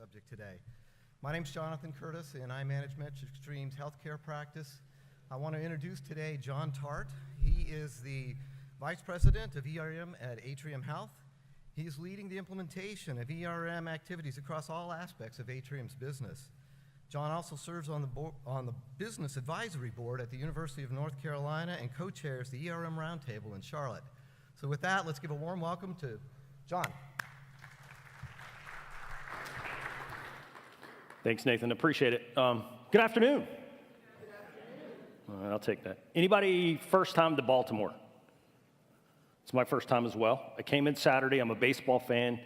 subject today. My name's Jonathan Curtis, and I manage MetricStream's healthcare practice. I want to introduce today John Tartt. He is the Vice President of ERM at Atrium Health. He is leading the implementation of ERM activities across all aspects of Atrium's business. John also serves on the Business Advisory Board at the University of North Carolina and co-chairs the ERM Roundtable in Charlotte. So with that, let's give a warm welcome to John. Thanks, Nathan. Appreciate it. Good afternoon. I'll take that. Anybody first time to Baltimore? It's my first time as well. I came in Saturday. I'm a baseball fan.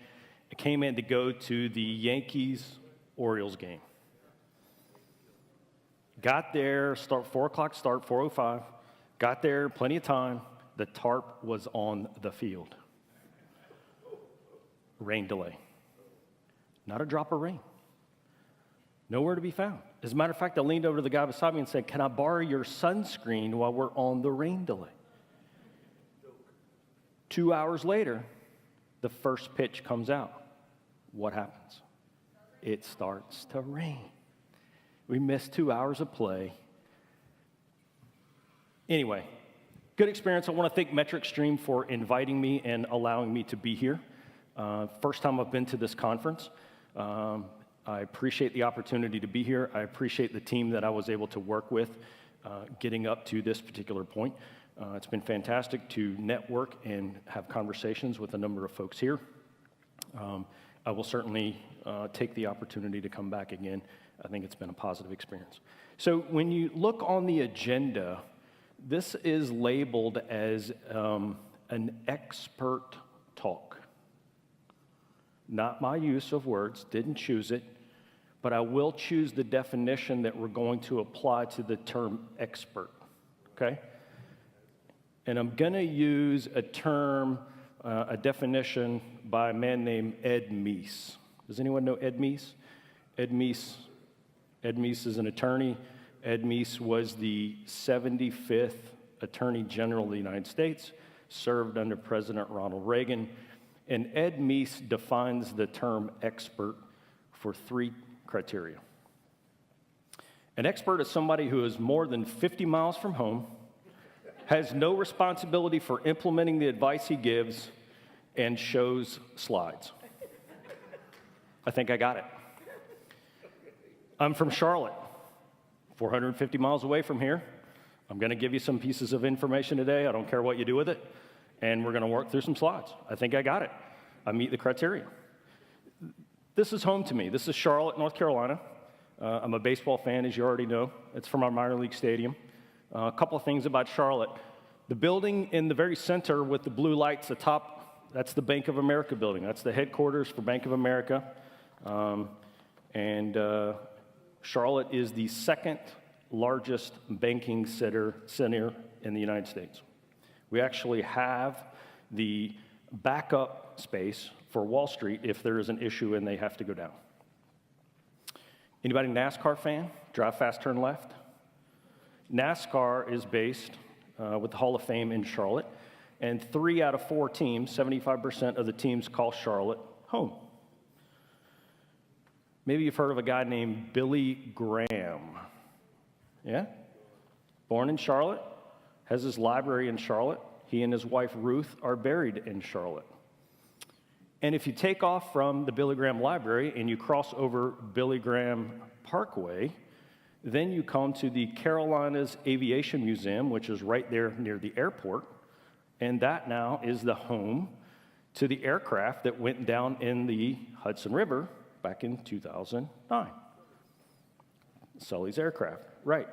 I came in to go to the Yankees-Orioles game. Got there, 4 o'clock start, 4:05. Got there, plenty of time. The Tartt was on the field. Rain delay. Not a drop of rain. Nowhere to be found. As a matter of fact, I leaned over to the guy beside me and said, "Can I borrow your sunscreen while we're on the rain delay?" 2 hours later, the first pitch comes out. What happens? It starts to rain. We missed 2 hours of play. Anyway, good experience. I want to thank MetricStream for inviting me and allowing me to be here. First time I've been to this conference. I appreciate the opportunity to be here. I appreciate the team that I was able to work with getting up to this particular point. It's been fantastic to network and have conversations with a number of folks here. I will certainly take the opportunity to come back again. I think it's been a positive experience. So when you look on the agenda, this is labeled as an expert talk. Not my use of words, didn't choose it, but I will choose the definition that we're going to apply to the term expert, okay? And I'm gonna use a term, a definition by a man named Ed Meese. Does anyone know Ed Meese? Ed Meese is an attorney. Ed Meese was the 75th Attorney General of the United States, served under President Ronald Reagan. And Ed Meese defines the term expert for 3 criteria. An expert is somebody who is more than 50 miles from home, has no responsibility for implementing the advice he gives, and shows slides. I think I got it. I'm from Charlotte, 450 miles away from here. I'm going to give you some pieces of information today. I don't care what you do with it. And we're going to work through some slides. I think I got it. I meet the criteria. This is home to me. This is Charlotte, North Carolina. I'm a baseball fan, as you already know. It's from our minor league stadium. A couple of things about Charlotte. The building in the very center with the blue lights atop, that's the Bank of America building. That's the headquarters for Bank of America. Charlotte is the 2nd largest banking center in the United States. We actually have the backup space for Wall Street if there is an issue and they have to go down. Anybody NASCAR fan? Drive fast, turn left. NASCAR is based with the Hall of Fame in Charlotte, and 3 out of 4 teams, 75% of the teams, call Charlotte home. Maybe you've heard of a guy named Billy Graham. Yeah? Born in Charlotte, has his library in Charlotte. He and his wife Ruth are buried in Charlotte. And if you take off from the Billy Graham Library and you cross over Billy Graham Parkway, then you come to the Carolinas Aviation Museum, which is right there near the airport. And that now is the home to the aircraft that went down in the Hudson River back in 2009. Sully's aircraft, right.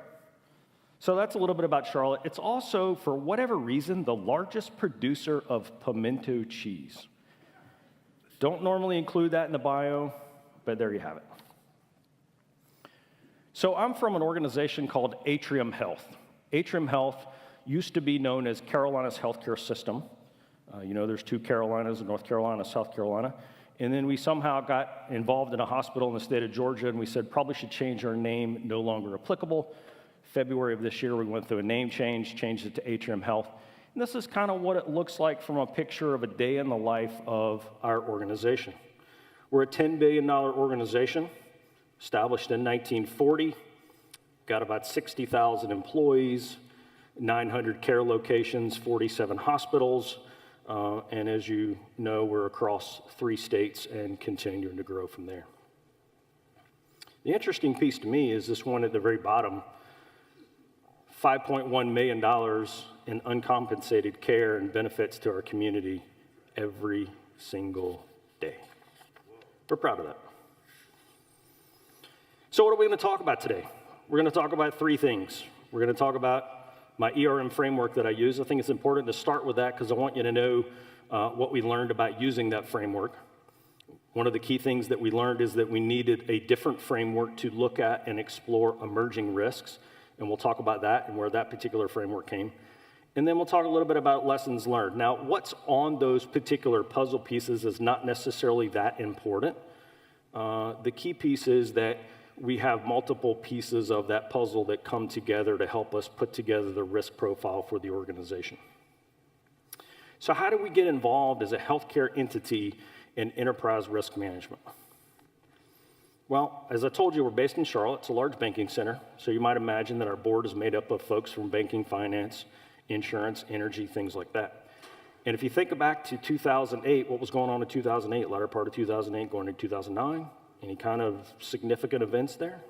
So that's a little bit about Charlotte. It's also, for whatever reason, the largest producer of pimento cheese. Don't normally include that in the bio, but there you have it. So I'm from an organization called Atrium Health. Atrium Health used to be known as Carolina's healthcare system. There's 2 Carolinas, North Carolina, South Carolina. And then we somehow got involved in a hospital in the state of Georgia, and we said probably should change our name, no longer applicable. February of this year, we went through a name change, changed it to Atrium Health. And this is kind of what it looks like from a picture of a day in the life of our organization. We're a $10 billion organization, established in 1940, got about 60,000 employees, 900 care locations, 47 hospitals, and as you know, we're across 3 states and continuing to grow from there. The interesting piece to me is this one at the very bottom, $5.1 million in uncompensated care and benefits to our community every single day. We're proud of that. So what are we going to talk about today? We're going to talk about 3 things. We're going to talk about my ERM framework that I use. I think it's important to start with that because I want you to know what we learned about using that framework. One of the key things that we learned is that we needed a different framework to look at and explore emerging risks, and we'll talk about that and where that particular framework came. And then we'll talk a little bit about lessons learned. Now, what's on those particular puzzle pieces is not necessarily that important. The key piece is that we have multiple pieces of that puzzle that come together to help us put together the risk profile for the organization. So how do we get involved as a healthcare entity in enterprise risk management? Well, as I told you, we're based in Charlotte. It's a large banking center, so you might imagine that our board is made up of folks from banking, finance, insurance, energy, things like that. And if you think back to 2008, what was going on in 2008, latter part of 2008 going into 2009, any kind of significant events there?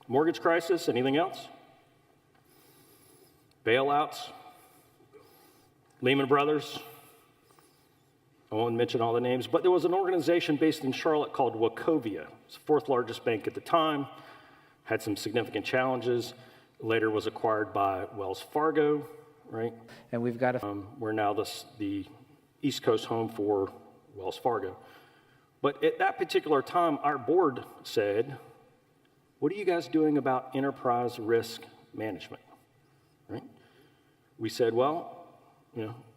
Mortgage crisis, anything else? Bailouts? Lehman Brothers? I won't mention all the names, but there was an organization based in Charlotte called Wachovia. It's the 4th largest bank at the time, had some significant challenges, later was acquired by Wells Fargo, right? And we've got we're now the East Coast home for Wells Fargo. But at that particular time, our board said, what are you guys doing about enterprise risk management, right? We said, well,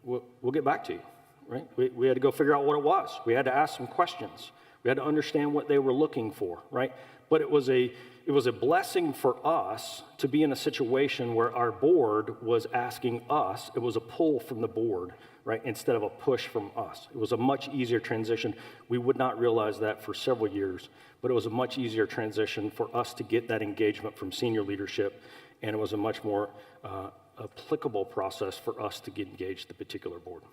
we'll get back to you, right? We had to go figure out what it was. We had to ask some questions. We had to understand what they were looking for, right? But it was a blessing for us to be in a situation where our board was asking us, it was a pull from the board, right, instead of a push from us. It was a much easier transition. We would not realize that for several years, but it was a much easier transition for us to get that engagement from senior leadership, and it was a much more applicable process for us to get engaged the particular board.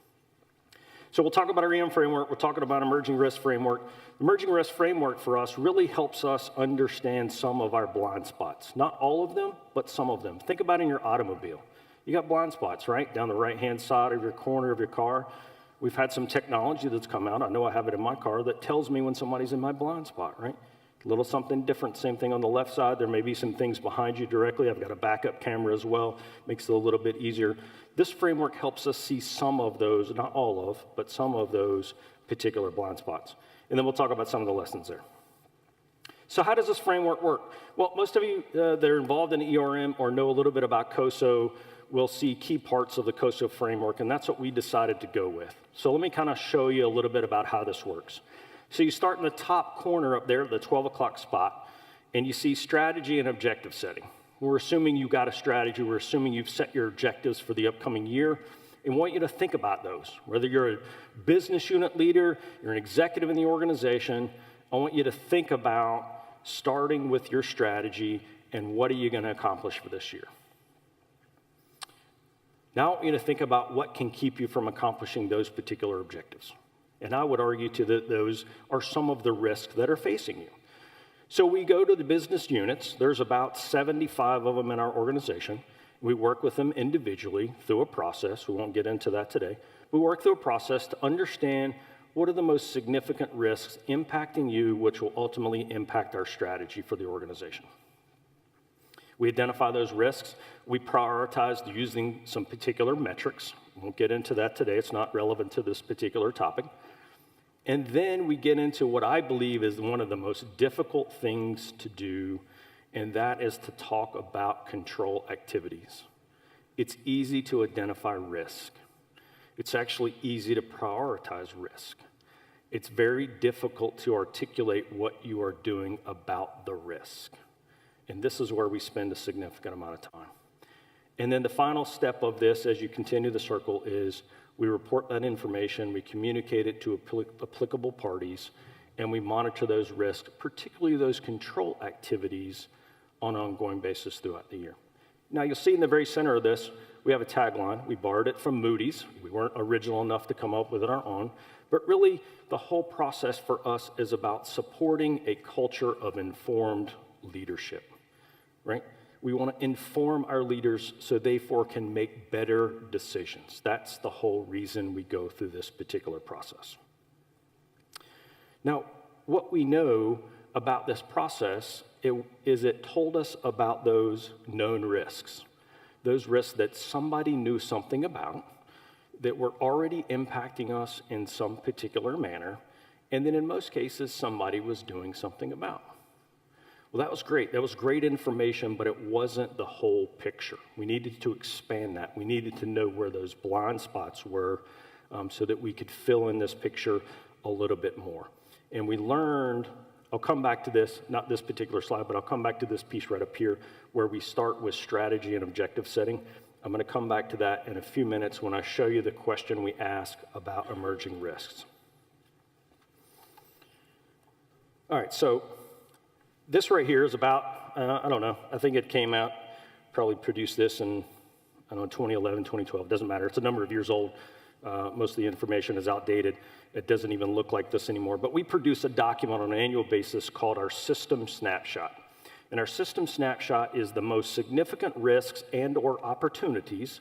So we'll talk about our EM framework. We're talking about emerging risk framework. Emerging risk framework for us really helps us understand some of our blind spots. Not all of them, but some of them. Think about in your automobile. You got blind spots, right? Down the right-hand side of your corner of your car. We've had some technology that's come out. I know I have it in my car that tells me when somebody's in my blind spot, right? A little something different. Same thing on the left side. There may be some things behind you directly. I've got a backup camera as well. Makes it a little bit easier. This framework helps us see some of those, not all of, but some of those particular blind spots. And then we'll talk about some of the lessons there. So how does this framework work? Well, most of you that are involved in ERM or know a little bit about COSO will see key parts of the COSO framework, and that's what we decided to go with. So let me kind of show you a little bit about how this works. So you start in the top corner up there, the 12 o'clock spot, and you see strategy and objective setting. We're assuming you got a strategy. We're assuming you've set your objectives for the upcoming year, and want you to think about those. Whether you're a business unit leader, you're an executive in the organization, I want you to think about starting with your strategy and what are you going to accomplish for this year. Now I want you to think about what can keep you from accomplishing those particular objectives. And I would argue that those are some of the risks that are facing you. So we go to the business units. There's about 75 of them in our organization. We work with them individually through a process. We won't get into that today. We work through a process to understand what are the most significant risks impacting you, which will ultimately impact our strategy for the organization. We identify those risks. We prioritize using some particular metrics. We won't get into that today. It's not relevant to this particular topic. And then we get into what I believe is one of the most difficult things to do, and that is to talk about control activities. It's easy to identify risk. It's actually easy to prioritize risk. It's very difficult to articulate what you are doing about the risk. And this is where we spend a significant amount of time. And then the final step of this, as you continue the circle, is we report that information, we communicate it to applicable parties, and we monitor those risks, particularly those control activities, on an ongoing basis throughout the year. Now, you'll see in the very center of this, we have a tagline. We borrowed it from Moody's. We weren't original enough to come up with it on our own. But really, the whole process for us is about supporting a culture of informed leadership, right? We want to inform our leaders so they therefore can make better decisions. That's the whole reason we go through this particular process. Now, what we know about this process is it told us about those known risks, those risks that somebody knew something about, that were already impacting us in some particular manner, and then in most cases, somebody was doing something about. Well, that was great. That was great information, but it wasn't the whole picture. We needed to expand that. We needed to know where those blind spots were so that we could fill in this picture a little bit more. And we learned, I'll come back to this, not this particular slide, but I'll come back to this piece right up here where we start with strategy and objective setting. I'm going to come back to that in a few minutes when I show you the question we ask about emerging risks. All right, so this right here is about, I don't know, I think it came out, probably produced this in, 2011, 2012, doesn't matter. It's a number of years old. Most of the information is outdated. It doesn't even look like this anymore. But we produce a document on an annual basis called our System Snapshot. And our System Snapshot is the most significant risks and or opportunities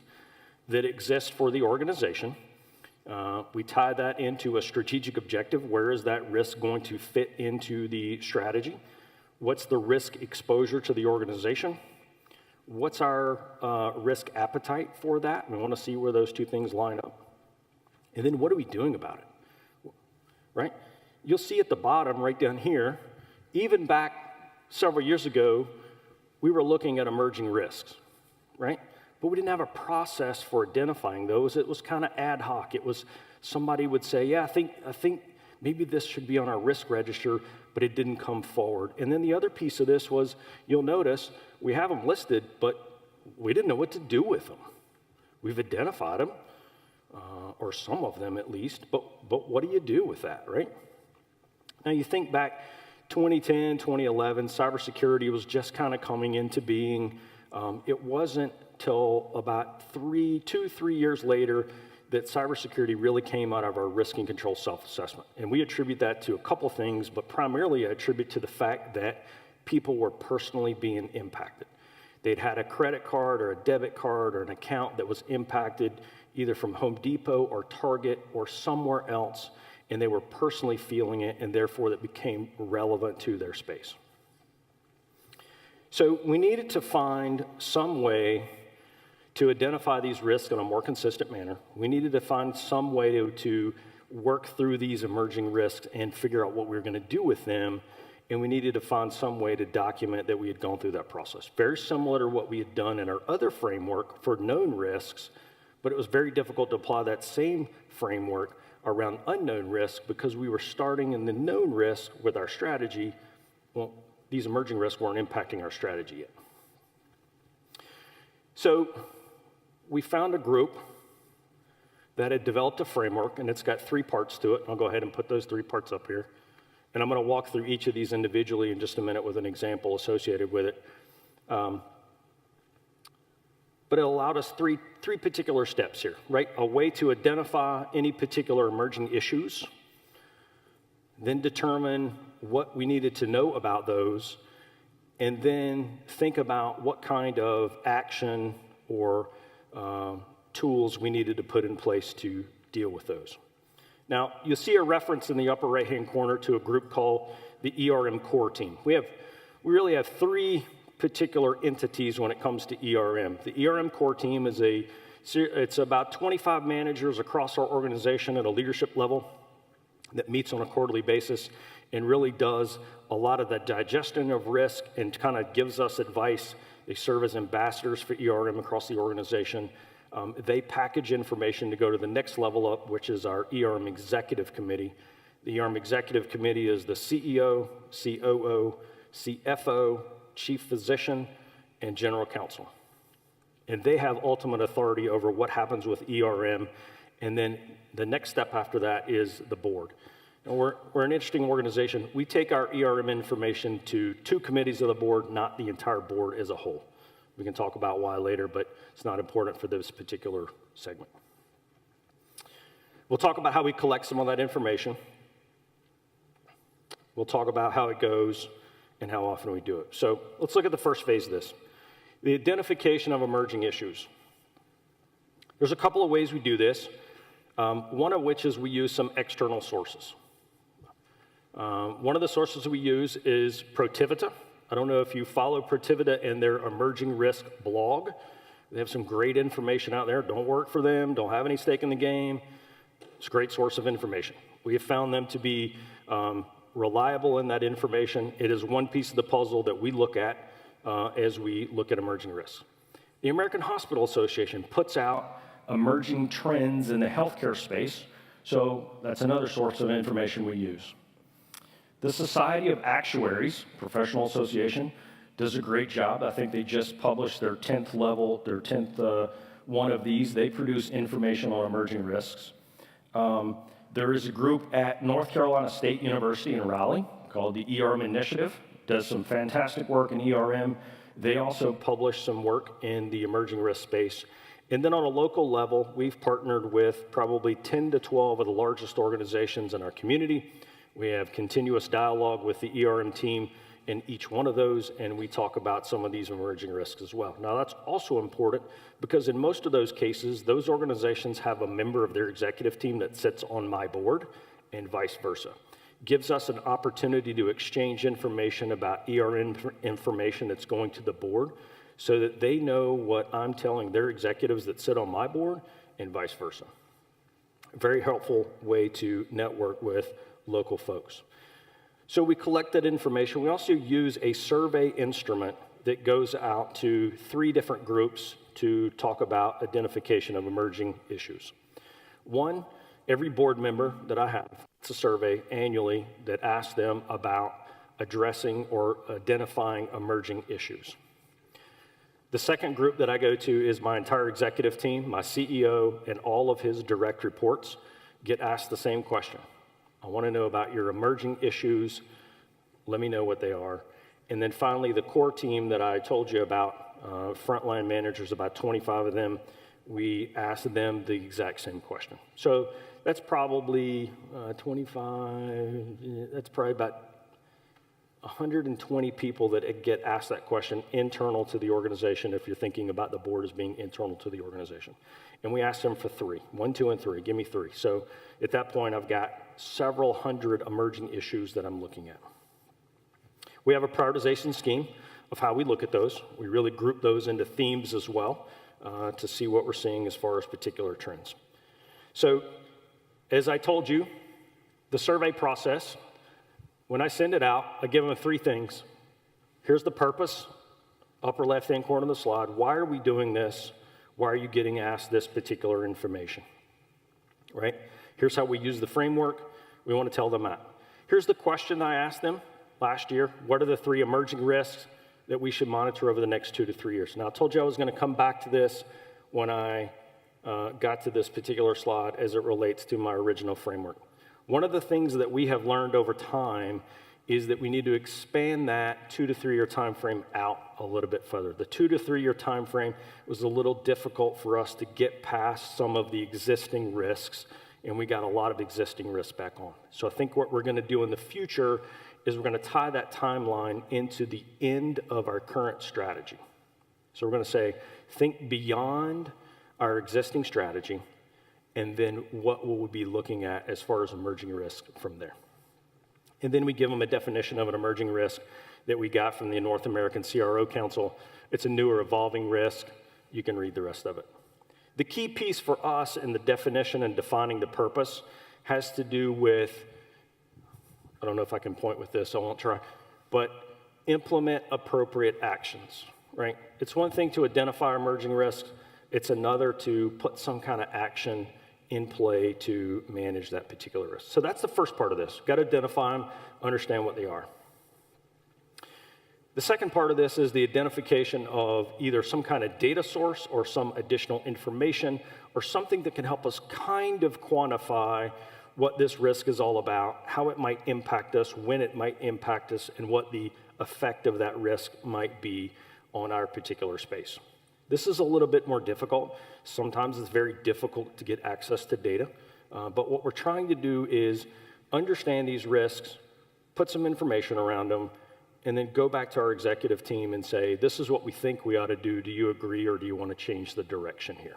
that exist for the organization. We tie that into a strategic objective. Where is that risk going to fit into the strategy? What's the risk exposure to the organization? What's our risk appetite for that? We want to see where those two things line up. And then what are we doing about it, right? You'll see at the bottom right down here, even back several years ago, we were looking at emerging risks, right? But we didn't have a process for identifying those. It was kind of ad hoc. It was somebody would say, yeah, I think maybe this should be on our risk register, but it didn't come forward. And then the other piece of this was, you'll notice, we have them listed, but we didn't know what to do with them. We've identified them, or some of them at least, but what do you do with that, right? Now you think back 2010, 2011, cybersecurity was just kind of coming into being. It wasn't till about 2-3 years later that cybersecurity really came out of our risk and control self-assessment. And we attribute that to a couple things, but primarily I attribute to the fact that people were personally being impacted. They'd had a credit card or a debit card or an account that was impacted either from Home Depot or Target or somewhere else, and they were personally feeling it, and therefore that became relevant to their space. So we needed to find some way to identify these risks in a more consistent manner. We needed to find some way to work through these emerging risks and figure out what we were going to do with them, and we needed to find some way to document that we had gone through that process. Very similar to what we had done in our other framework for known risks, but it was very difficult to apply that same framework around unknown risk because we were starting in the known risk with our strategy. Well, these emerging risks weren't impacting our strategy yet. So we found a group that had developed a framework, and it's got 3 parts to it. I'll go ahead and put those 3 parts up here. And I'm going to walk through each of these individually in just a minute with an example associated with it. But it allowed us three particular steps here, right? A way to identify any particular emerging issues, then determine what we needed to know about those, and then think about what kind of action or tools we needed to put in place to deal with those. Now, you'll see a reference in the upper right-hand corner to a group called the ERM core team. We really have 3 particular entities when it comes to ERM. The ERM core team is it's about 25 managers across our organization at a leadership level that meets on a quarterly basis and really does a lot of the digestion of risk and kind of gives us advice. They serve as ambassadors for ERM across the organization. They package information to go to the next level up, which is our ERM Executive Committee. The ERM Executive Committee is the CEO, COO, CFO, Chief Physician, and General Counsel. And they have ultimate authority over what happens with ERM. And then the next step after that is the board. And we're an interesting organization. We take our ERM information to 2 committees of the board, not the entire board as a whole. We can talk about why later, but it's not important for this particular segment. We'll talk about how we collect some of that information. We'll talk about how it goes and how often we do it. So let's look at the first phase of this, the identification of emerging issues. There's a couple of ways we do this, one of which is we use some external sources. One of the sources we use is Protivita. I don't know if you follow Protivita and their emerging risk blog. They have some great information out there. Don't work for them, don't have any stake in the game. It's a great source of information. We have found them to be reliable in that information. It is one piece of the puzzle that we look at as we look at emerging risks. The American Hospital Association puts out emerging trends in the healthcare space, so that's another source of information we use. The Society of Actuaries, professional association, does a great job. I think they just published their 10th level, their 10th one of these. They produce information on emerging risks. There is a group at North Carolina State University in Raleigh called the ERM Initiative, does some fantastic work in ERM. They also publish some work in the emerging risk space. And then on a local level, we've partnered with probably 10 to 12 of the largest organizations in our community. We have continuous dialogue with the ERM team in each one of those, and we talk about some of these emerging risks as well. Now, that's also important because in most of those cases, those organizations have a member of their executive team that sits on my board and vice versa. Gives us an opportunity to exchange information about ERM information that's going to the board so that they know what I'm telling their executives that sit on my board and vice versa. A very helpful way to network with local folks. So we collect that information. We also use a survey instrument that goes out to 3 different groups to talk about identification of emerging issues. One, every board member that I have, it's a survey annually that asks them about addressing or identifying emerging issues. The second group that I go to is my entire executive team, my CEO, and all of his direct reports get asked the same question. I want to know about your emerging issues. Let me know what they are. And then finally, the core team that I told you about, frontline managers, about 25 of them, we asked them the exact same question. So that's probably 25, that's probably about 120 people that get asked that question internal to the organization if you're thinking about the board as being internal to the organization. And we asked them for 3, 1, 2, and 3, give me 3. So at that point, I've got several hundred emerging issues that I'm looking at. We have a prioritization scheme of how we look at those. We really group those into themes as well to see what we're seeing as far as particular trends. So as I told you, the survey process, when I send it out, I give them 3 things. Here's the purpose, upper left-hand corner of the slide. Why are we doing this? Why are you getting asked this particular information? Right? Here's how we use the framework. We want to tell them that. Here's the question I asked them last year. What are the 3 emerging risks that we should monitor over the next 2 to 3 years? Now, I told you I was going to come back to this when I got to this particular slide as it relates to my original framework. One of the things that we have learned over time is that we need to expand that 2 to 3 year time frame out a little bit further. The 2 to 3 year time frame was a little difficult for us to get past some of the existing risks, and we got a lot of existing risks back on. So I think what we're going to do in the future is we're going to tie that timeline into the end of our current strategy. So we're going to say, think beyond our existing strategy, and then what will we be looking at as far as emerging risk from there. And then we give them a definition of an emerging risk that we got from the North American CRO Council. It's a newer evolving risk. You can read the rest of it. The key piece for us in the definition and defining the purpose has to do with, I don't know if I can point with this, I won't try, but implement appropriate actions, right? It's one thing to identify emerging risks. It's another to put some kind of action in play to manage that particular risk. So that's the first part of this. Got to identify them, understand what they are. The second part of this is the identification of either some kind of data source or some additional information or something that can help us kind of quantify what this risk is all about, how it might impact us, when it might impact us, and what the effect of that risk might be on our particular space. This is a little bit more difficult. Sometimes it's very difficult to get access to data, but what we're trying to do is understand these risks, put some information around them, and then go back to our executive team and say, this is what we think we ought to do. Do you agree, or do you want to change the direction here?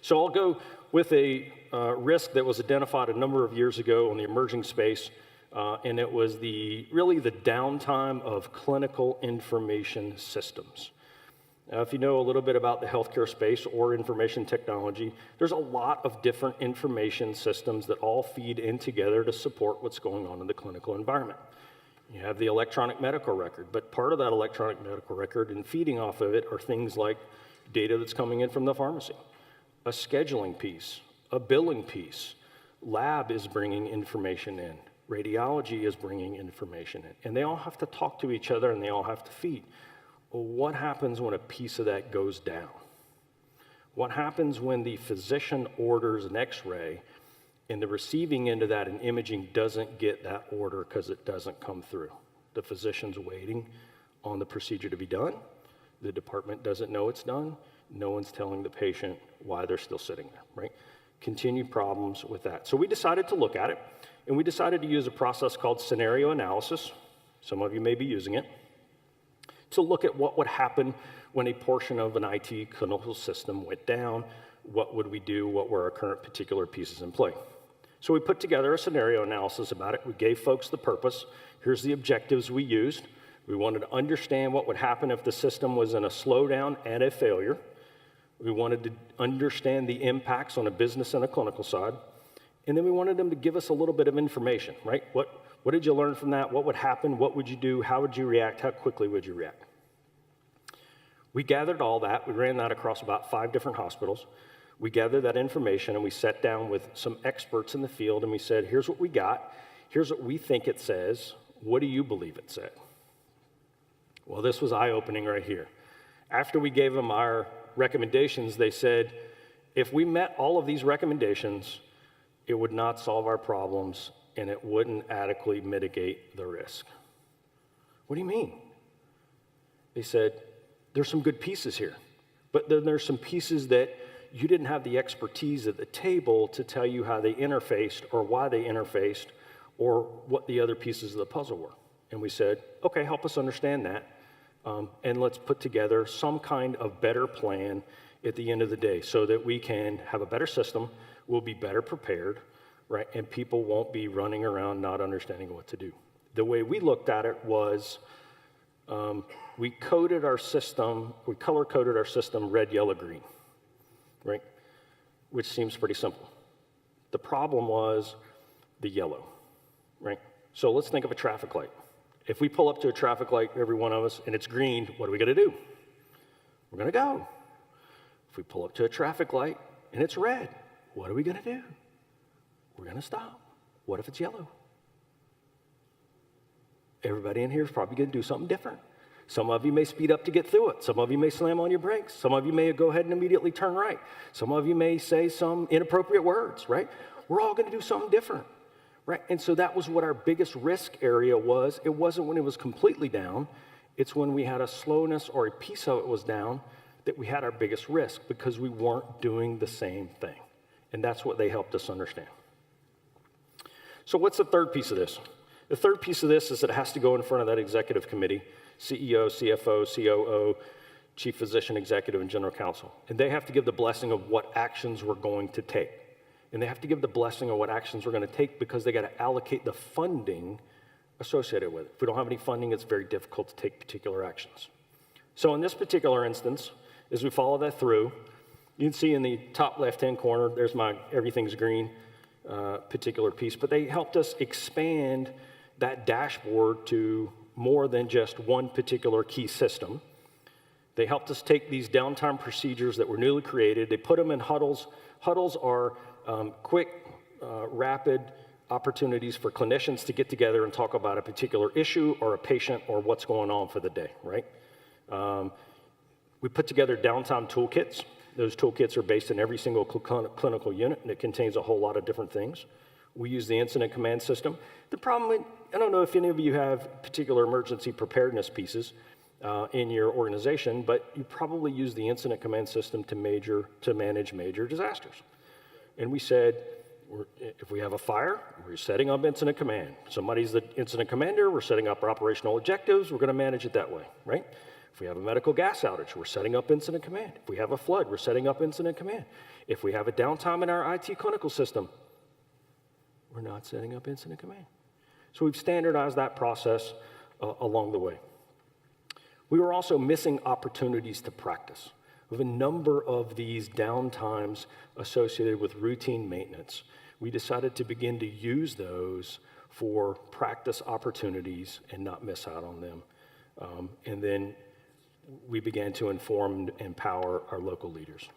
So I'll go with a risk that was identified a number of years ago in the emerging space, and it was really the downtime of clinical information systems. Now, if you know a little bit about the healthcare space or information technology, there's a lot of different information systems that all feed in together to support what's going on in the clinical environment. You have the electronic medical record, but part of that electronic medical record and feeding off of it are things like data that's coming in from the pharmacy, a scheduling piece, a billing piece. Lab is bringing information in. Radiology is bringing information in. And they all have to talk to each other, and they all have to feed. Well, what happens when a piece of that goes down? What happens when the physician orders an x-ray and the receiving end of that in imaging doesn't get that order because it doesn't come through? The physician's waiting on the procedure to be done. The department doesn't know it's done. No one's telling the patient why they're still sitting there, right? Continued problems with that. So we decided to look at it, and we decided to use a process called scenario analysis. Some of you may be using it, to look at what would happen when a portion of an IT clinical system went down. What would we do? What were our current particular pieces in play? So we put together a scenario analysis about it. We gave folks the purpose. Here's the objectives we used. We wanted to understand what would happen if the system was in a slowdown and a failure. We wanted to understand the impacts on a business and a clinical side. And then we wanted them to give us a little bit of information, right? What did you learn from that? What would happen? What would you do? How would you react? How quickly would you react? We gathered all that. We ran that across about 5 different hospitals. We gathered that information, and we sat down with some experts in the field, and we said, here's what we got. Here's what we think it says. What do you believe it said? Well, this was eye-opening right here. After we gave them our recommendations, they said, if we met all of these recommendations, it would not solve our problems, and it wouldn't adequately mitigate the risk. What do you mean? They said, there's some good pieces here, but then there's some pieces that you didn't have the expertise at the table to tell you how they interfaced or why they interfaced or what the other pieces of the puzzle were. And we said, okay, help us understand that, and let's put together some kind of better plan at the end of the day so that we can have a better system, we'll be better prepared, right? And people won't be running around not understanding what to do. The way we looked at it was we color-coded our system red, yellow, green, right? Which seems pretty simple. The problem was the yellow, right? So let's think of a traffic light. If we pull up to a traffic light, every one of us, and it's green, what are we gonna do? We're gonna go. If we pull up to a traffic light and it's red, what are we gonna do? We're gonna stop. What if it's yellow? Everybody in here is probably gonna do something different. Some of you may speed up to get through it. Some of you may slam on your brakes. Some of you may go ahead and immediately turn right. Some of you may say some inappropriate words, right? We're all gonna do something different, right? And so that was what our biggest risk area was. It wasn't when it was completely down. It's when we had a slowness or a piece of it was down that we had our biggest risk because we weren't doing the same thing. And that's what they helped us understand. So what's the third piece of this? The third piece of this is that it has to go in front of that executive committee, CEO, CFO, COO, chief physician, executive, and general counsel. And they have to give the blessing of what actions we're going to take. And they have to give the blessing of what actions we're going to take because they got to allocate the funding associated with it. If we don't have any funding, it's very difficult to take particular actions. So in this particular instance, as we follow that through, you can see in the top left-hand corner, there's my everything's green particular piece, but they helped us expand that dashboard to more than just one particular key system. They helped us take these downtime procedures that were newly created, they put them in huddles. Huddles are quick, rapid opportunities for clinicians to get together and talk about a particular issue or a patient or what's going on for the day, right? We put together downtime toolkits. Those toolkits are based in every single clinical unit, and it contains a whole lot of different things. We use the incident command system. The problem, I don't know if any of you have particular emergency preparedness pieces in your organization, but you probably use the incident command system to manage major disasters. And we said, if we have a fire, we're setting up incident command. Somebody's the incident commander, we're setting up our operational objectives, we're gonna manage it that way, right? If we have a medical gas outage, we're setting up incident command. If we have a flood, we're setting up incident command. If we have a downtime in our IT clinical system, we're not setting up incident command. So we've standardized that process along the way. We were also missing opportunities to practice. We have a number of these downtimes associated with routine maintenance. We decided to begin to use those for practice opportunities and not miss out on them. And then we began to inform and empower our local leaders.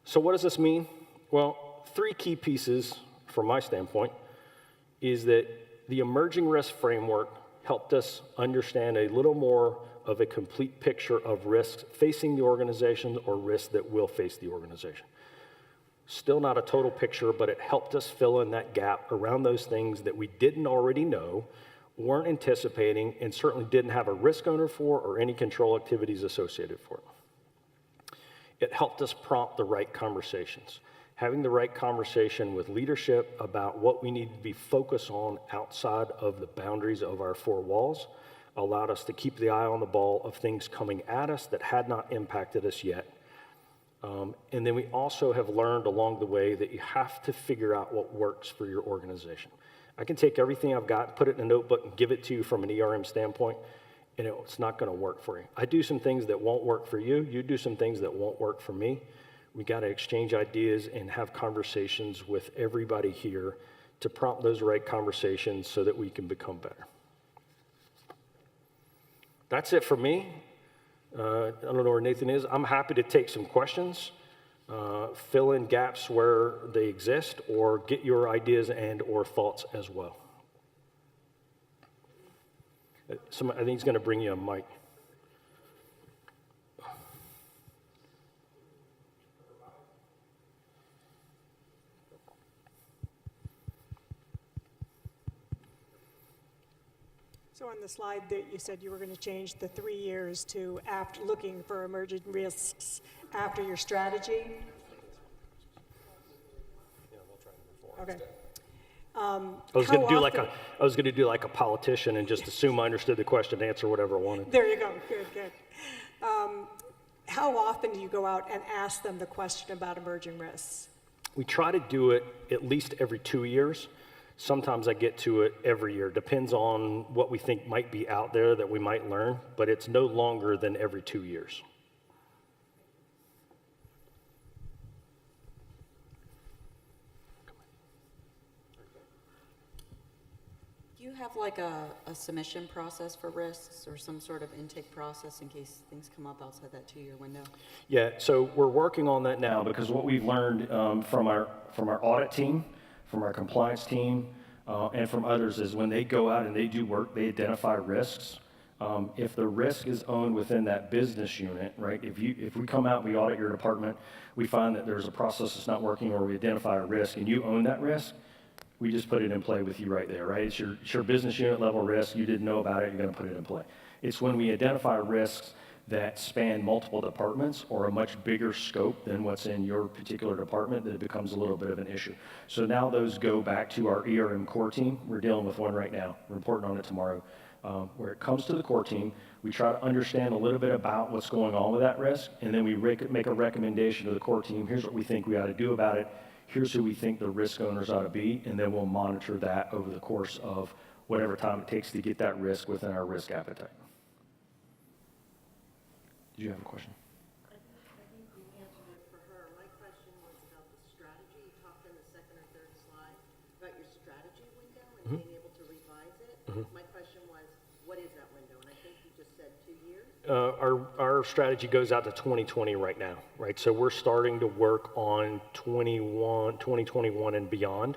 So what does this mean? Well, 3 key pieces from my standpoint is that the emerging risk framework helped us understand a little more of a complete picture of risks facing the organization or risks that will face the organization. Still not a total picture, but it helped us fill in that gap around those things that we didn't already know, weren't anticipating, and certainly didn't have a risk owner for or any control activities associated for it. It helped us prompt the right conversations. Having the right conversation with leadership about what we need to be focused on outside of the boundaries of our 4 walls allowed us to keep the eye on the ball of things coming at us that had not impacted us yet. And then we also have learned along the way that you have to figure out what works for your organization. I can take everything I've got, put it in a notebook, and give it to you from an ERM standpoint, and it's not going to work for you. I do some things that won't work for you. You do some things that won't work for me. We got to exchange ideas and have conversations with everybody here to prompt those right conversations so that we can become better. That's it for me. I don't know where Nathan is. I'm happy to take some questions, fill in gaps where they exist, or get your ideas and or thoughts as well. I think he's going to bring you a mic. So on the slide that you said you were going to change the 3 years to after looking for emerging risks after your strategy. Yeah, we'll try number 4. Okay. I was going to do like a politician and just assume I understood the question, answer whatever I wanted. There you go. Good, good. How often do you go out and ask them the question about emerging risks? We try to do it at least every 2 years. Sometimes I get to it every year. Depends on what we think might be out there that we might learn, but it's no longer than every 2 years. Do you have like a submission process for risks or some sort of intake process in case things come up outside that 2-year window? Yeah, so we're working on that now because what we've learned from our audit team, from our compliance team, and from others is when they go out and they do work, they identify risks. If the risk is owned within that business unit, right? If we come out, we audit your department, we find that there's a process that's not working, or we identify a risk, and you own that risk, we just put it in play with you right there, right? It's your business unit level risk. You didn't know about it. You're going to put it in play. It's when we identify risks that span multiple departments or a much bigger scope than what's in your particular department that it becomes a little bit of an issue. So now those go back to our ERM core team. We're dealing with one right now. We're reporting on it tomorrow. Where it comes to the core team, we try to understand a little bit about what's going on with that risk, and then we make a recommendation to the core team. Here's what we think we ought to do about it. Here's who we think the risk owners ought to be, and then we'll monitor that over the course of whatever time it takes to get that risk within our risk appetite. Did you have a question? I think you answered it for her. My question was about the strategy. You talked in the second or third slide about your strategy window and being able to revise it. My question was, what is that window? And I think you just said 2 years. Our strategy goes out to 2020 right now, right? So we're starting to work on 2021 and beyond.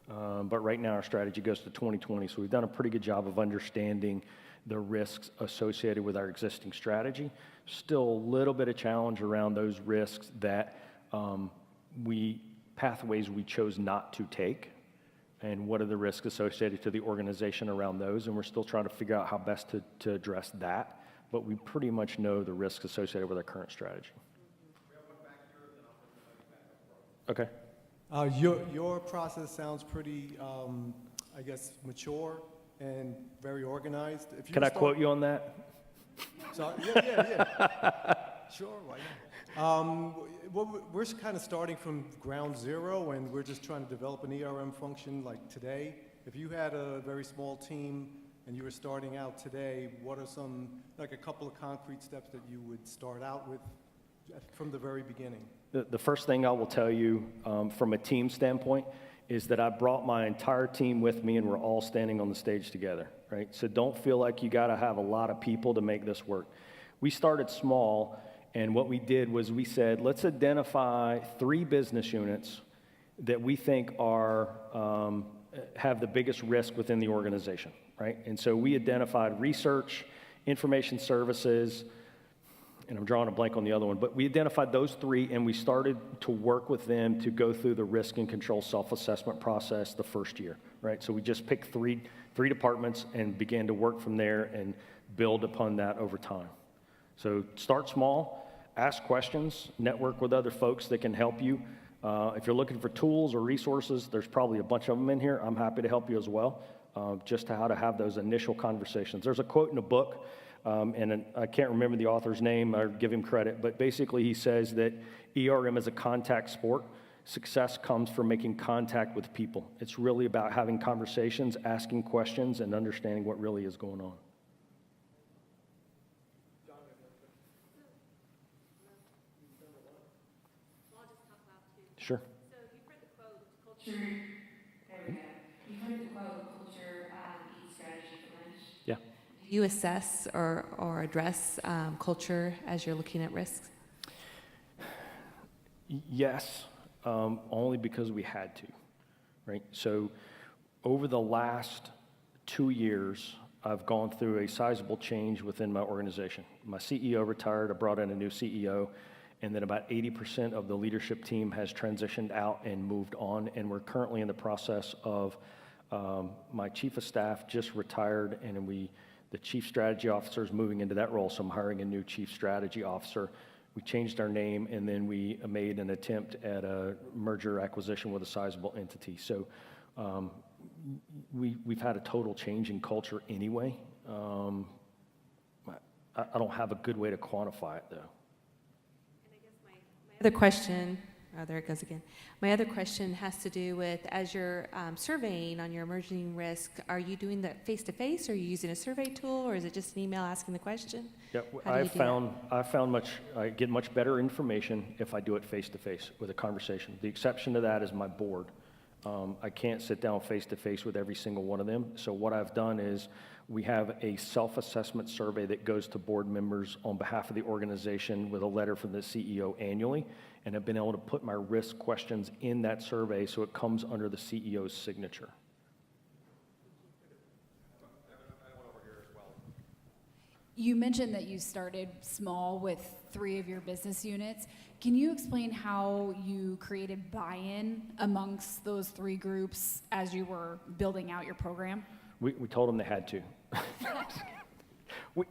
But right now, our strategy goes to 2020, so we've done a pretty good job of understanding the risks associated with our existing strategy. Still a little bit of challenge around those risks that pathways we chose not to take, and what are the risks associated to the organization around those, and we're still trying to figure out how best to address that, but we pretty much know the risks associated with our current strategy. Okay. Your process sounds pretty, I guess, mature and very organized. If you Can I quote you on that? So, yeah. Sure, why not? We're kind of starting from ground zero, and we're just trying to develop an ERM function like today. If you had a very small team and you were starting out today, what are like a couple of concrete steps that you would start out with from the very beginning? The first thing I will tell you from a team standpoint is that I brought my entire team with me, and we're all standing on the stage together, right? So don't feel like you got to have a lot of people to make this work. We started small, and what we did was we said, let's identify 3 business units that we think are have the biggest risk within the organization, right? And so we identified research, information services, and I'm drawing a blank on the other one, but we identified those 3, and we started to work with them to go through the risk and control self-assessment process the first year, right? So we just picked three departments and began to work from there and build upon that over time. So start small, ask questions, network with other folks that can help you. If you're looking for tools or resources, there's probably a bunch of them in here. I'm happy to help you as well, just how to have those initial conversations. There's a quote in a book, and I can't remember the author's name or give him credit, but basically he says that ERM is a contact sport. Success comes from making contact with people. It's really about having conversations, asking questions, and understanding what really is going on. Sure. So you've heard the quote, culture, there we go. You've heard the quote, culture eats strategy for lunch. Yeah. Do you assess or address culture as you're looking at risks? Yes, only because we had to, right? So over the last 2 years, I've gone through a sizable change within my organization. My CEO retired, I brought in a new CEO, and then about 80% of the leadership team has transitioned out and moved on, and we're currently in the process of my chief of staff just retired, and the chief strategy officer is moving into that role, so I'm hiring a new chief strategy officer. We changed our name, and then we made an attempt at a merger acquisition with a sizable entity. So we've had a total change in culture anyway. I don't have a good way to quantify it, though. Other question, oh, there it goes again. My other question has to do with, as you're surveying on your emerging risk, are you doing that face-to-face, or are you using a survey tool, or is it just an email asking the question? Yeah, I get much better information if I do it face-to-face with a conversation. The exception to that is my board. I can't sit down face-to-face with every single one of them. So what I've done is we have a self-assessment survey that goes to board members on behalf of the organization with a letter from the CEO annually, and I've been able to put my risk questions in that survey so it comes under the CEO's signature. You mentioned that you started small with 3 of your business units. Can you explain how you created buy-in amongst those 3 groups as you were building out your program? We told them they had to.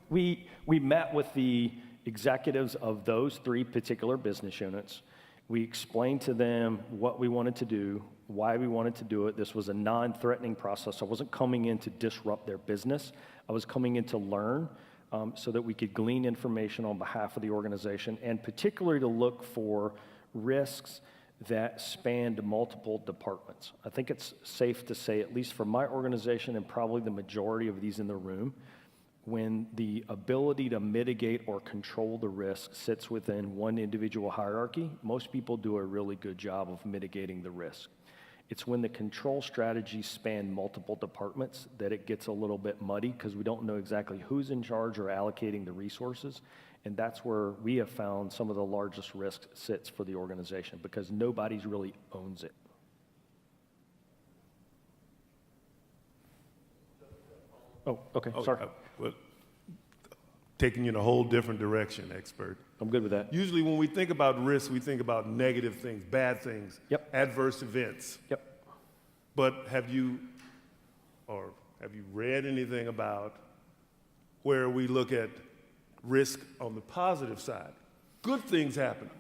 we met with the executives of those 3 particular business units. We explained to them what we wanted to do, why we wanted to do it. This was a non-threatening process. I wasn't coming in to disrupt their business. I was coming in to learn so that we could glean information on behalf of the organization, and particularly to look for risks that spanned multiple departments. I think it's safe to say, at least for my organization and probably the majority of these in the room, when the ability to mitigate or control the risk sits within one individual hierarchy, most people do a really good job of mitigating the risk. It's when the control strategies span multiple departments that it gets a little bit muddy, because we don't know exactly who's in charge or allocating the resources. And that's where we have found some of the largest risk sits for the organization, because nobody's really owns it. Oh, okay, Oh, sorry. well, taking you in a whole different direction, expert. I'm good with that. Usually when we think about risk, we think about negative things, bad things, Yep. adverse events. Yep. But have you read anything about where we look at risk on the positive side? Good things happen,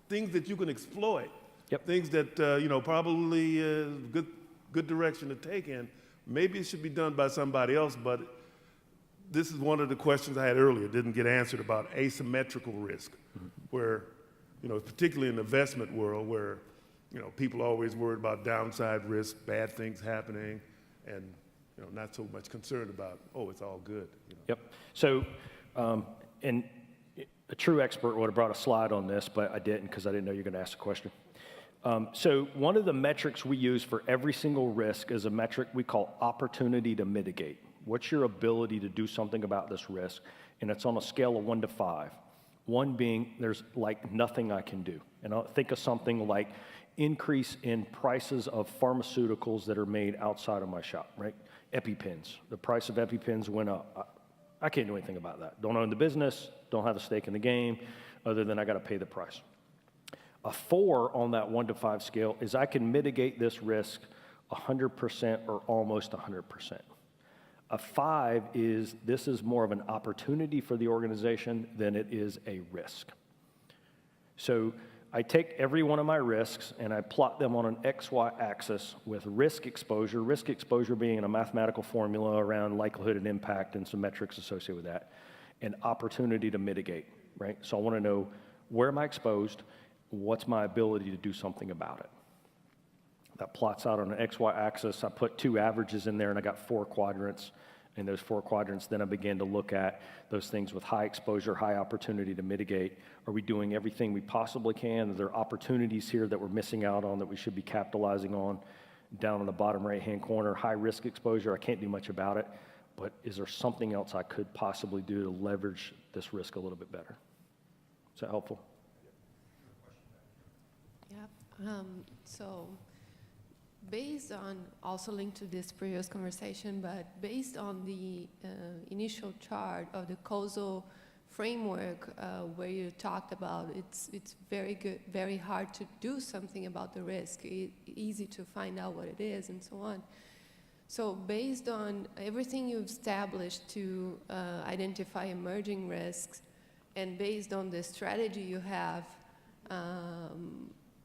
things that you can exploit, Yep. things that probably good direction to take in. Maybe it should be done by somebody else, but this is one of the questions I had earlier, didn't get answered, about asymmetrical risk, where, particularly in the investment world, where, people are always worried about downside risk, bad things happening, and, not so much concerned about, oh, it's all good. Yep. So, and a true expert would have brought a slide on this, but I didn't because I didn't know you were going to ask the question. So one of the metrics we use for every single risk is a metric we call opportunity to mitigate. What's your ability to do something about this risk? And it's on a scale of 1 to 5. 1 being there's like nothing I can do. And I'll think of something like increase in prices of pharmaceuticals that are made outside of my shop, right? EpiPens. The price of EpiPens went up. I can't do anything about that. Don't own the business, don't have a stake in the game, other than I got to pay the price. A 4 on that 1 to 5 scale is I can mitigate this risk 100% or almost 100%. A 5 is this is more of an opportunity for the organization than it is a risk. So I take every one of my risks and I plot them on an XY axis with risk exposure being a mathematical formula around likelihood and impact and some metrics associated with that, and opportunity to mitigate, right? So I want to know, where am I exposed? What's my ability to do something about it? That plots out on an XY axis. I put 2 averages in there and I got 4 quadrants. In those 4 quadrants, then I began to look at those things with high exposure, high opportunity to mitigate. Are we doing everything we possibly can? Are there opportunities here that we're missing out on that we should be capitalizing on? Down in the bottom right-hand corner, high risk exposure, I can't do much about it, but is there something else I could possibly do to leverage this risk a little bit better? Is that helpful? Yeah. So based on, also linked to this previous conversation, but based on the initial chart of the causal framework where you talked about it's very good, very hard to do something about the risk, easy to find out what it is and so on. So based on everything you've established to identify emerging risks, and based on the strategy you have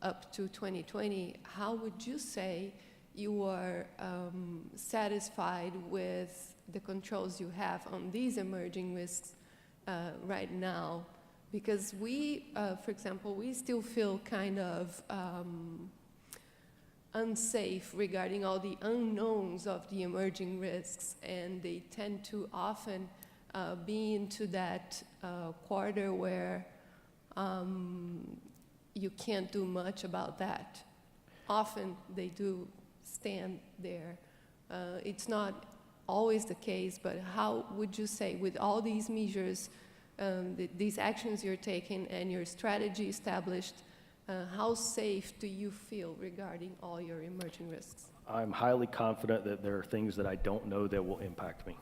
up to 2020, how would you say you are satisfied with the controls you have on these emerging risks right now? Because we, for example, we still feel kind of unsafe regarding all the unknowns of the emerging risks, and they tend to often be into that quarter where you can't do much about that. Often they do stand there. It's not always the case, but how would you say, with all these measures, these actions you're taking and your strategy established, how safe do you feel regarding all your emerging risks? I'm highly confident that there are things that I don't know that will impact me.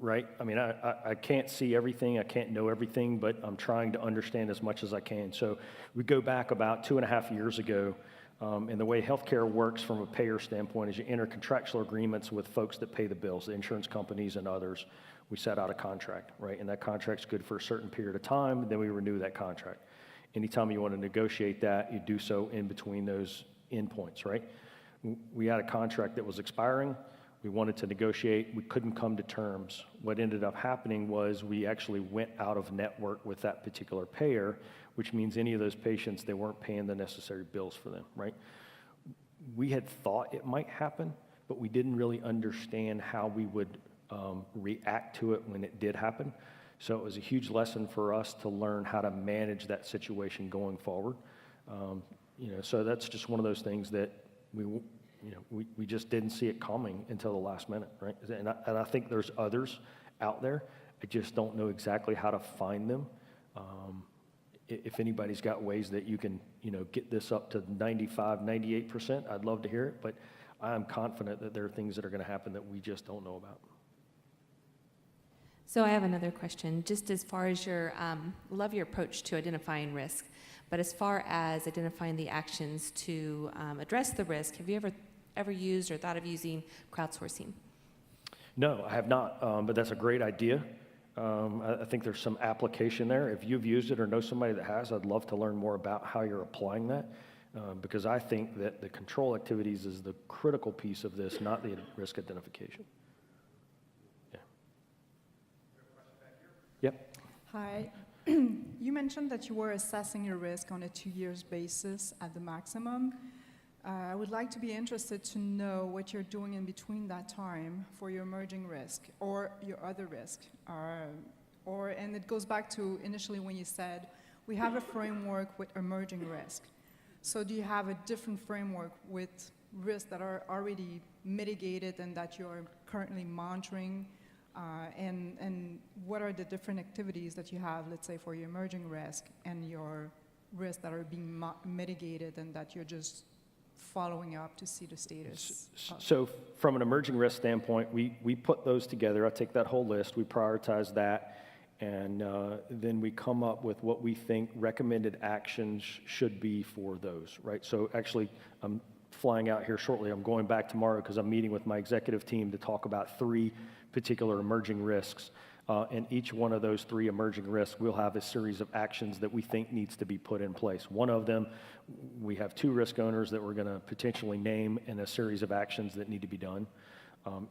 Right? I mean, I can't see everything, I can't know everything, but I'm trying to understand as much as I can. So we go back about 2.5 years ago, and the way healthcare works from a payer standpoint is you enter contractual agreements with folks that pay the bills, the insurance companies and others. We set out a contract, right? And that contract's good for a certain period of time, and then we renew that contract. Anytime you want to negotiate that, you do so in between those endpoints, right? We had a contract that was expiring. We wanted to negotiate. We couldn't come to terms. What ended up happening was we actually went out of network with that particular payer, which means any of those patients, they weren't paying the necessary bills for them, right? We had thought it might happen, but we didn't really understand how we would react to it when it did happen. So it was a huge lesson for us to learn how to manage that situation going forward. So that's just one of those things that we just didn't see it coming until the last minute, right? And I think there's others out there. I just don't know exactly how to find them. If anybody's got ways that you can, get this up to 95, 98%, I'd love to hear it. But I am confident that there are things that are going to happen that we just don't know about. So I have another question, just as far as love your approach to identifying risk, but as far as identifying the actions to address the risk, have you ever used or thought of using crowdsourcing? No, I have not, but that's a great idea. I think there's some application there. If you've used it or know somebody that has, I'd love to learn more about how you're applying that, because I think that the control activities is the critical piece of this, not the risk identification. Yeah. Yep. Hi. You mentioned that you were assessing your risk on a 2-year basis at the maximum. I would like to be interested to know what you're doing in between that time for your emerging risk or your other risk. And it goes back to initially when you said, we have a framework with emerging risk. So do you have a different framework with risks that are already mitigated and that you're currently monitoring? And what are the different activities that you have, let's say, for your emerging risk and your risks that are being mitigated and that you're just following up to see the status? So from an emerging risk standpoint, we put those together. I take that whole list, we prioritize that, and then we come up with what we think recommended actions should be for those, right? So actually, I'm flying out here shortly. I'm going back tomorrow because I'm meeting with my executive team to talk about 3 particular emerging risks. And each one of those 3 emerging risks, we'll have a series of actions that we think needs to be put in place. One of them, we have 2 risk owners that we're going to potentially name and a series of actions that need to be done.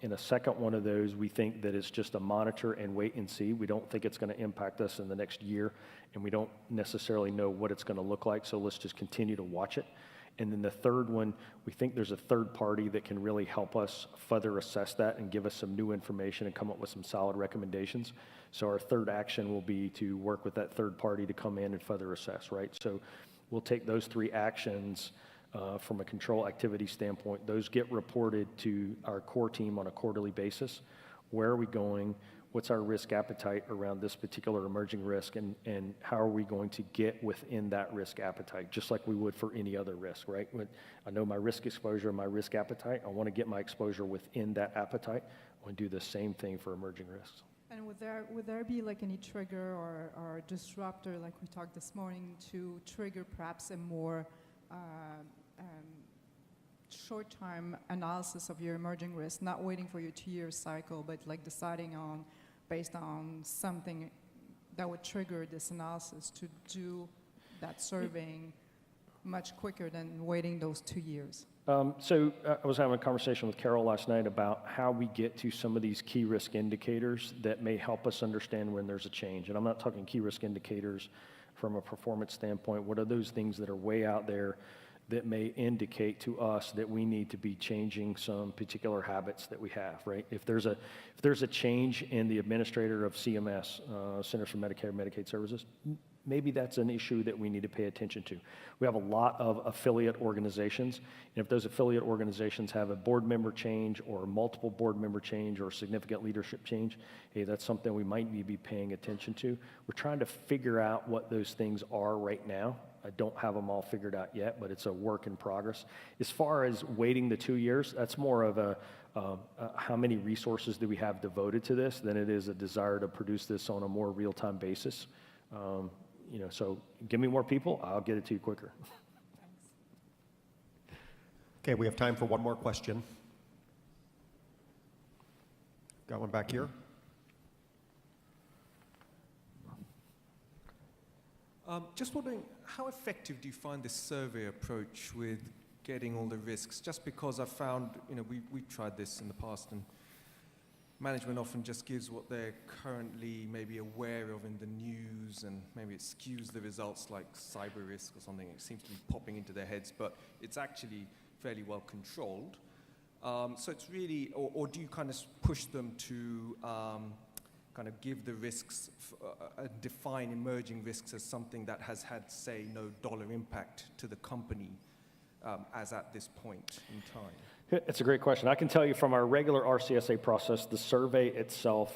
In a second one of those, we think that it's just a monitor and wait and see. We don't think it's going to impact us in the next year, and we don't necessarily know what it's going to look like, so let's just continue to watch it. And then the third one, we think there's a third party that can really help us further assess that and give us some new information and come up with some solid recommendations. So our third action will be to work with that third party to come in and further assess, right? So we'll take those 3 actions from a control activity standpoint. Those get reported to our core team on a quarterly basis. Where are we going? What's our risk appetite around this particular emerging risk, and how are we going to get within that risk appetite, just like we would for any other risk, right? When I know my risk exposure and my risk appetite, I want to get my exposure within that appetite. I want to do the same thing for emerging risks. And would there be like any trigger or disruptor, like we talked this morning, to trigger perhaps a more short-term analysis of your emerging risk, not waiting for your 2-year cycle, but like deciding on, based on something that would trigger this analysis to do that surveying much quicker than waiting those 2 years? So I was having a conversation with Carol last night about how we get to some of these key risk indicators that may help us understand when there's a change. And I'm not talking key risk indicators from a performance standpoint. What are those things that are way out there that may indicate to us that we need to be changing some particular habits that we have, right? If there's a change in the administrator of CMS, Centers for Medicare and Medicaid Services, maybe that's an issue that we need to pay attention to. We have a lot of affiliate organizations, and if those affiliate organizations have a board member change or multiple board member change or significant leadership change, hey, that's something we might need to be paying attention to. We're trying to figure out what those things are right now. I don't have them all figured out yet, but it's a work in progress. As far as waiting the 2 years, that's more of a how many resources do we have devoted to this than it is a desire to produce this on a more real-time basis. So give me more people, I'll get it to you quicker. Okay, we have time for one more question. Got one back here. Just wondering, how effective do you find this survey approach with getting all the risks? Just because I've found, we've tried this in the past, and management often just gives what they're currently maybe aware of in the news, and maybe it skews the results like cyber risk or something. It seems to be popping into their heads, but it's actually fairly well controlled. So it's really, or do you kind of push them to kind of give the risks, define emerging risks as something that has had, say, no dollar impact to the company as at this point in time? It's a great question. I can tell you from our regular RCSA process, the survey itself,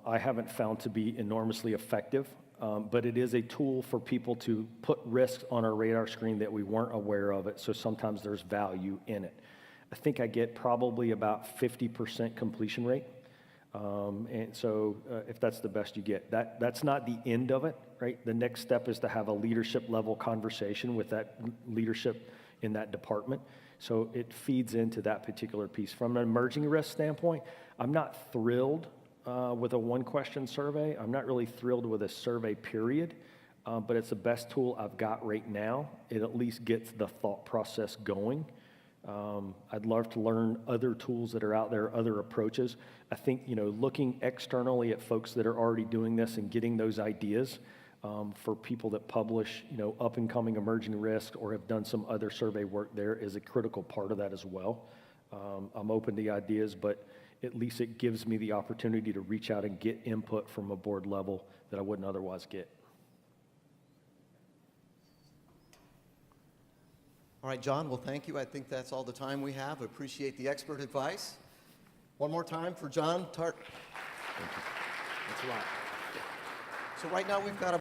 I haven't found to be enormously effective, but it is a tool for people to put risks on our radar screen that we weren't aware of it, so sometimes there's value in it. I think I get probably about 50% completion rate. And so if that's the best you get, that's not the end of it, right? The next step is to have a leadership level conversation with that leadership in that department. So it feeds into that particular piece. From an emerging risk standpoint, I'm not thrilled with a one-question survey. I'm not really thrilled with a survey period, but it's the best tool I've got right now. It at least gets the thought process going. I'd love to learn other tools that are out there, other approaches. I think, looking externally at folks that are already doing this and getting those ideas for people that publish, up-and-coming emerging risk or have done some other survey work there is a critical part of that as well. I'm open to ideas, but at least it gives me the opportunity to reach out and get input from a board level that I wouldn't otherwise get. All right, John, well, thank you. I think that's all the time we have. Appreciate the expert advice. One more time for John Tartt. Thank you. That's a lot. So right now we've got